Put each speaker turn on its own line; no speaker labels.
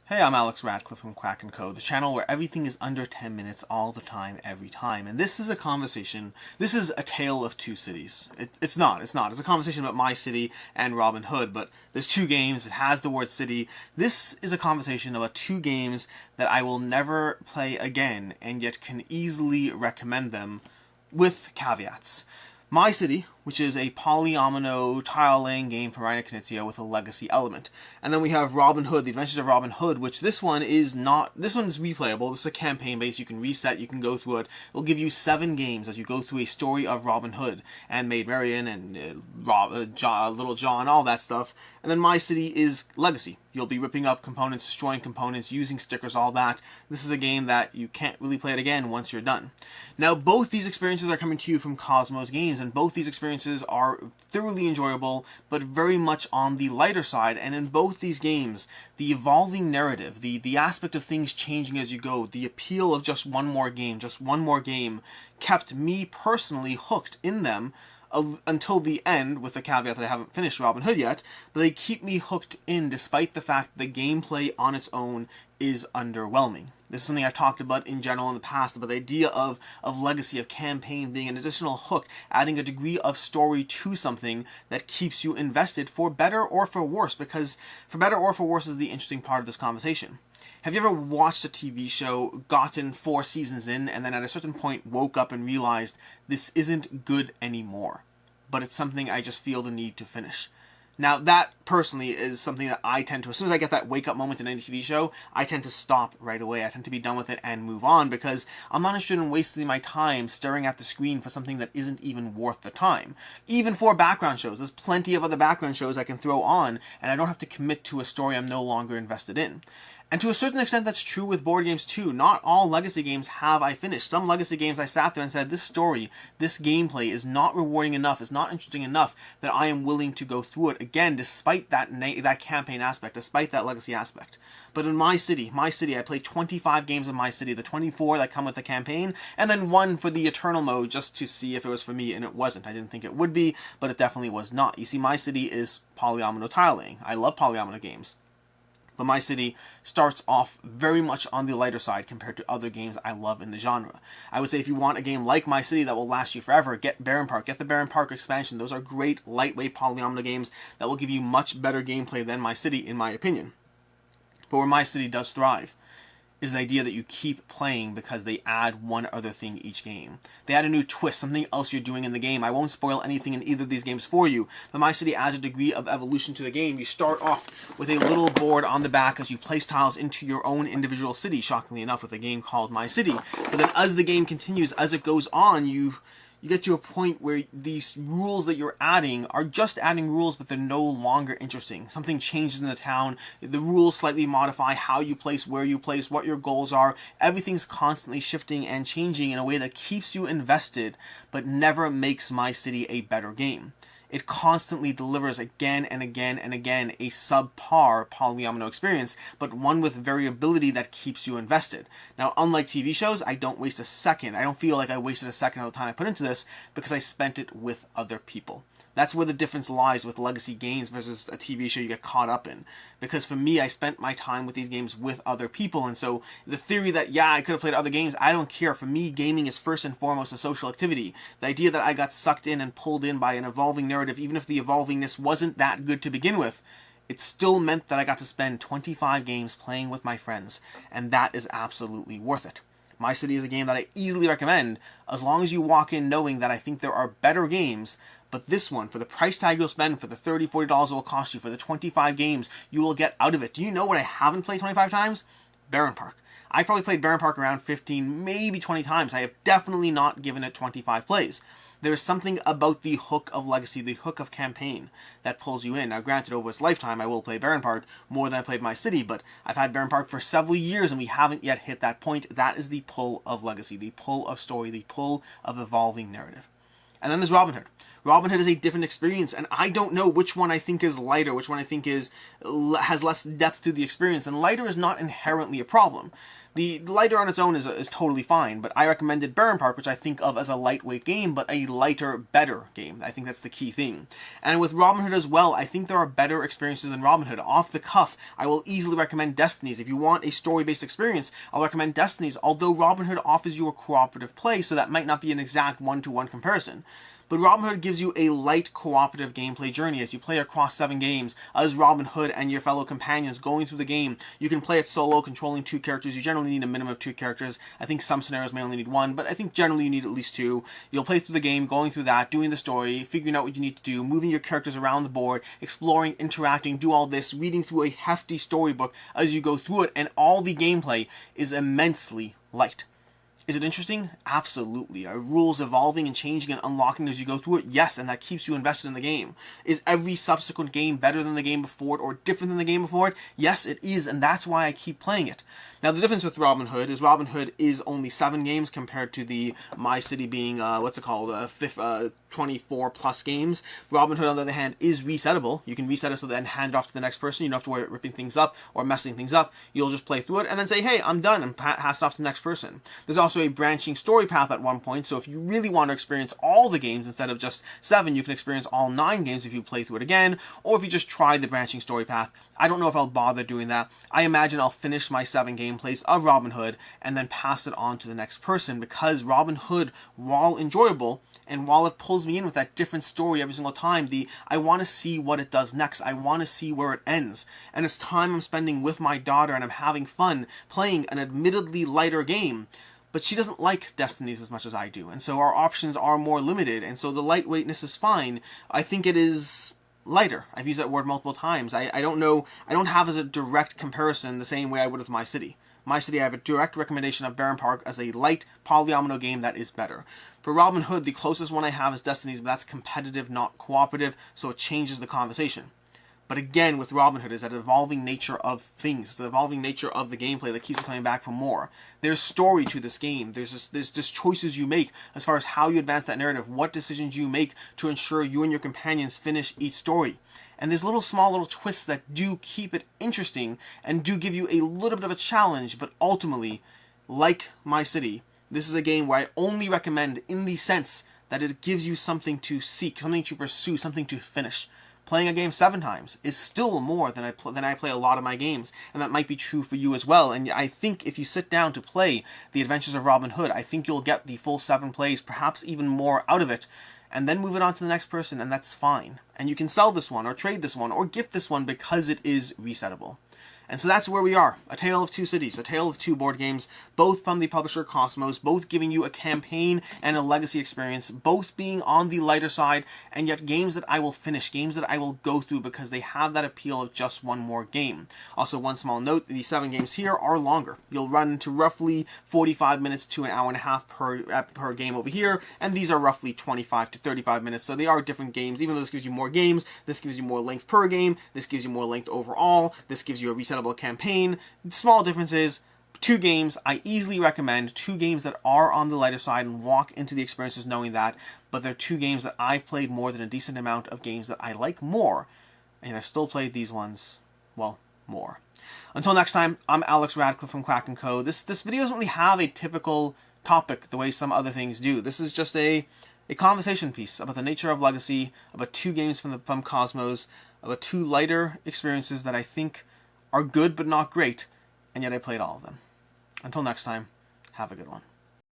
Hey, I'm Alex Radcliffe from Quack&Co, the channel where everything is under 10 minutes all the time, every time. And this is a conversation, this is a tale of two cities. It's not. It's a conversation about my city and Robin Hood, but there's two games, it has the word city. This is a conversation about two games that I will never play again, and yet can easily recommend them with caveats. My City, which is a polyomino tile-laying game from Reiner Knizia with a legacy element. And then we have Robin Hood, The Adventures of Robin Hood, which this one is not, this one's replayable, this is a campaign base, you can reset, you can go through it. It'll give you 7 games as you go through a story of Robin Hood, and Maid Marian, and Little John, all that stuff. And then My City is legacy. You'll be ripping up components, destroying components, using stickers, all that. This is a game that you can't really play it again once you're done. Now, both these experiences are coming to you from Cosmos Games, and both these experiences are thoroughly enjoyable, but very much on the lighter side. And in both these games, the evolving narrative, the aspect of things changing as you go, the appeal of just one more game, kept me personally hooked in them until the end, with the caveat that I haven't finished Robin Hood yet, but they keep me hooked in despite the fact the gameplay on its own is underwhelming. This is something I've talked about in general in the past, about the idea of legacy, of campaign being an additional hook, adding a degree of story to something that keeps you invested for better or for worse, because for better or for worse is the interesting part of this conversation. Have you ever watched a TV show, gotten 4 seasons in, and then at a certain point woke up and realized this isn't good anymore, but it's something I just feel the need to finish? Now, that personally is something that I tend to, as soon as I get that wake-up moment in any TV show, I tend to stop right away. I tend to be done with it and move on, because I'm not interested in wasting my time staring at the screen for something that isn't even worth the time. Even for background shows, there's plenty of other background shows I can throw on, and I don't have to commit to a story I'm no longer invested in. And to a certain extent, that's true with board games too. Not all legacy games have I finished. Some legacy games I sat there and said, this story, this gameplay is not rewarding enough, is not interesting enough that I am willing to go through it again, despite that campaign aspect, despite that legacy aspect. But in My City, I played 25 games of My City, the 24 that come with the campaign, and then one for the Eternal mode just to see if it was for me, and it wasn't. I didn't think it would be, but it definitely was not. You see, My City is polyomino tiling. I love polyomino games. But My City starts off very much on the lighter side compared to other games I love in the genre. I would say if you want a game like My City that will last you forever, get Baron Park. Get the Baron Park expansion. Those are great, lightweight polyomino games that will give you much better gameplay than My City, in my opinion. But where My City does thrive is the idea that you keep playing because they add one other thing each game. They add a new twist, something else you're doing in the game. I won't spoil anything in either of these games for you, but My City adds a degree of evolution to the game. You start off with a little board on the back as you place tiles into your own individual city, shockingly enough, with a game called My City. But then as the game continues, as it goes on, you get to a point where these rules that you're adding are just adding rules, but they're no longer interesting. Something changes in the town, the rules slightly modify how you place, where you place, what your goals are. Everything's constantly shifting and changing in a way that keeps you invested, but never makes My City a better game. It constantly delivers again and again and again a subpar polyomino experience, but one with variability that keeps you invested. Now, unlike TV shows, I don't waste a second. I don't feel like I wasted a second of the time I put into this because I spent it with other people. That's where the difference lies with legacy games versus a TV show you get caught up in. Because for me, I spent my time with these games with other people, and so the theory that, yeah, I could have played other games, I don't care. For me, gaming is first and foremost a social activity. The idea that I got sucked in and pulled in by an evolving narrative, even if the evolvingness wasn't that good to begin with, it still meant that I got to spend 25 games playing with my friends, and that is absolutely worth it. My City is a game that I easily recommend, as long as you walk in knowing that I think there are better games. But this one, for the price tag you'll spend, for the $30, $40 it will cost you, for the 25 games you will get out of it. Do you know what I haven't played 25 times? Baron Park. I've probably played Baron Park around 15, maybe 20 times. I have definitely not given it 25 plays. There is something about the hook of legacy, the hook of campaign, that pulls you in. Now, granted, over its lifetime, I will play Baron Park more than I played My City, but I've had Baron Park for several years, and we haven't yet hit that point. That is the pull of legacy, the pull of story, the pull of evolving narrative. And then there's Robin Hood. Robin Hood is a different experience, and I don't know which one I think is lighter, which one I think has less depth to the experience, and lighter is not inherently a problem. The lighter on its own is totally fine, but I recommended Baron Park, which I think of as a lightweight game, but a lighter, better game. I think that's the key thing. And with Robin Hood as well, I think there are better experiences than Robin Hood. Off the cuff, I will easily recommend Destinies. If you want a story-based experience, I'll recommend Destinies, although Robin Hood offers you a cooperative play, so that might not be an exact one-to-one comparison. But Robin Hood gives you a light cooperative gameplay journey as you play across 7 games as Robin Hood and your fellow companions going through the game. You can play it solo, controlling 2 characters. You generally need a minimum of 2 characters. I think some scenarios may only need 1, but I think generally you need at least 2. You'll play through the game, going through that, doing the story, figuring out what you need to do, moving your characters around the board, exploring, interacting, do all this, reading through a hefty storybook as you go through it, and all the gameplay is immensely light. Is it interesting? Absolutely. Are rules evolving and changing and unlocking as you go through it? Yes, and that keeps you invested in the game. Is every subsequent game better than the game before it or different than the game before it? Yes, it is, and that's why I keep playing it. Now, the difference with Robin Hood is only 7 games compared to the My City being, 24 plus games. Robin Hood, on the other hand, is resettable. You can reset it so then hand it off to the next person. You don't have to worry about ripping things up or messing things up. You'll just play through it and then say, hey, I'm done, and pass it off to the next person. There's also a branching story path at one point, so if you really want to experience all the games instead of just 7, you can experience all 9 games if you play through it again, or if you just try the branching story path. I don't know if I'll bother doing that. I imagine I'll finish my 7 gameplays of Robin Hood and then pass it on to the next person, because Robin Hood, while enjoyable, and while it pulls me in with that different story every single time, I want to see what it does next. I want to see where it ends. And it's time I'm spending with my daughter and I'm having fun playing an admittedly lighter game. But she doesn't like Destinies as much as I do. And so our options are more limited. And so the lightweightness is fine. I think it is lighter. I've used that word multiple times. I don't have as a direct comparison the same way I would with My City. My City, I have a direct recommendation of Baron Park as a light polyomino game that is better. For Robin Hood, the closest one I have is Destinies, but that's competitive, not cooperative, so it changes the conversation. But again, with Robin Hood, is that evolving nature of things. It's the evolving nature of the gameplay that keeps you coming back for more. There's story to this game. There's just choices you make as far as how you advance that narrative, what decisions you make to ensure you and your companions finish each story. And there's small little twists that do keep it interesting and do give you a little bit of a challenge, but ultimately, like My City, this is a game where I only recommend in the sense that it gives you something to seek, something to pursue, something to finish. Playing a game 7 times is still more than I play a lot of my games, and that might be true for you as well. And I think if you sit down to play The Adventures of Robin Hood, I think you'll get the full 7 plays, perhaps even more out of it, and then move it on to the next person, and that's fine. And you can sell this one, or trade this one, or gift this one because it is resettable. And so that's where we are. A Tale of Two Cities, a tale of 2 board games, both from the publisher Cosmos, both giving you a campaign and a legacy experience, both being on the lighter side, and yet games that I will finish, games that I will go through because they have that appeal of just one more game. Also, one small note, the 7 games here are longer. You'll run into roughly 45 minutes to an hour and a half per game over here, and these are roughly 25 to 35 minutes, so they are different games. Even though this gives you more games, this gives you more length per game, this gives you more length overall, this gives you a resettable campaign. Small differences. 2 games I easily recommend, 2 games that are on the lighter side and walk into the experiences knowing that, but they're 2 games that I've played more than a decent amount of games that I like more, and I've still played these ones, well, more. Until next time, I'm Alex Radcliffe from Quack&Co. This video doesn't really have a typical topic the way some other things do. This is just a conversation piece about the nature of Legacy, about 2 games from Cosmos, about 2 lighter experiences that I think are good but not great, and yet I played all of them. Until next time, have a good one.